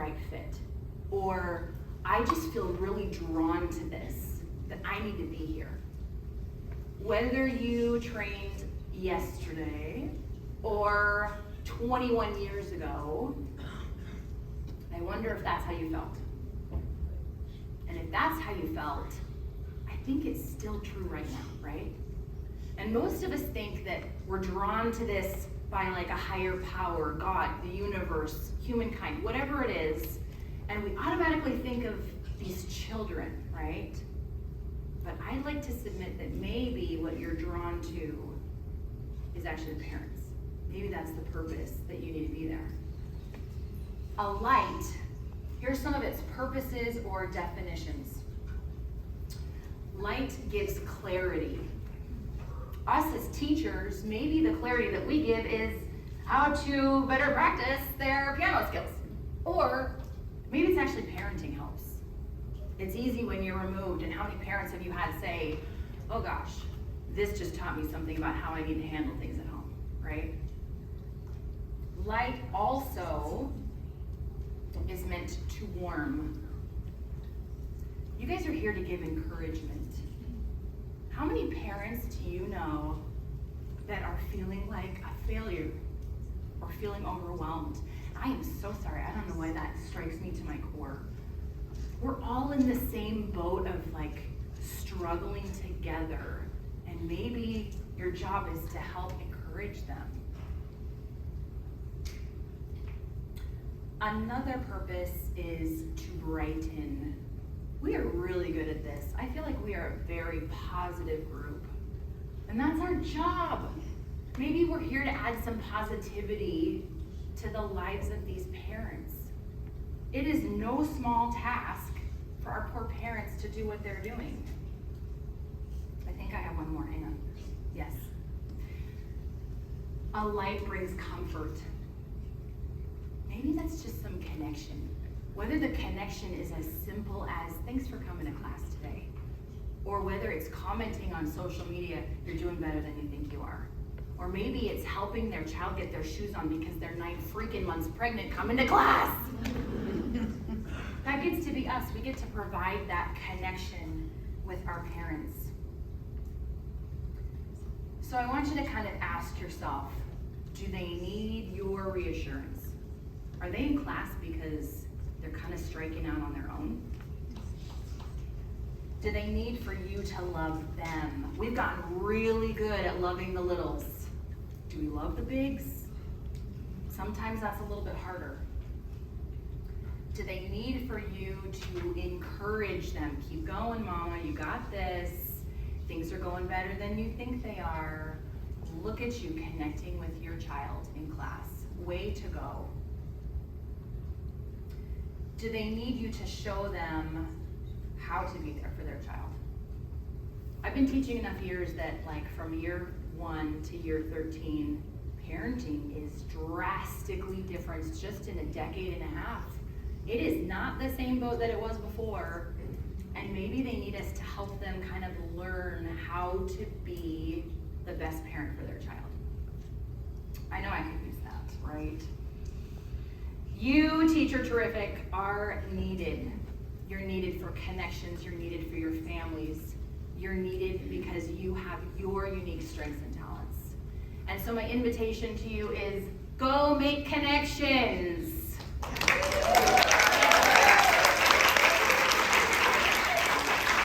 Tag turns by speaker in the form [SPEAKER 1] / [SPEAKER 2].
[SPEAKER 1] right fit. Or I just feel really drawn to this, that I need to be here. Whether you trained yesterday or 21 years ago, I wonder if that's how you felt. And if that's how you felt, I think it's still true right now, right? And most of us think that we're drawn to this by like a higher power, God, the universe, humankind, whatever it is, and we automatically think of these children, right? But I'd like to submit that maybe what you're drawn to is actually the parents. Maybe that's the purpose that you need to be there. A light, here's some of its purposes or definitions. Light gives clarity. Us as teachers, maybe the clarity that we give is how to better practice their piano skills. Or maybe it's actually parenting helps. It's easy when you're removed, and how many parents have you had say, oh gosh, this just taught me something about how I need to handle things at home, right? Light also is meant to warm. You guys are here to give encouragement. How many parents do you know that are feeling like a failure or feeling overwhelmed? I am so sorry. I don't know why that strikes me to my core. We're all in the same boat of like struggling together, and maybe your job is to help encourage them. Another purpose is to brighten. We are really good at this. I feel like we are a very positive group, and that's our job. Maybe we're here to add some positivity to the lives of these parents. It is no small task for our poor parents to do what they're doing. I think I have one more, hang on. Yes. A light brings comfort. Maybe that's just some connection. Whether the connection is as simple as, thanks for coming to class today, or whether it's commenting on social media, you're doing better than you think you are. Or maybe it's helping their child get their shoes on because they're 9 freaking months pregnant coming to class. That gets to be us. We get to provide that connection with our parents. So I want you to kind of ask yourself, do they need your reassurance? Are they in class because they're kind of striking out on their own? Do they need for you to love them? We've gotten really good at loving the littles. Do we love the bigs? Sometimes that's a little bit harder. Do they need for you to encourage them? Keep going, mama, you got this. Things are going better than you think they are. Look at you connecting with your child in class. Way to go. Do they need you to show them how to be there for their child? I've been teaching enough years that like from year 1 to year 13, parenting is drastically different just in a decade and a half. It is not the same boat that it was before, and maybe they need us to help them kind of learn how to be the best parent for their child. I know I could use that, right? You, Teacher Terrific, are needed. You're needed for connections, you're needed for your families, you're needed because you have your unique strengths and talents. And so my invitation to you is go make connections.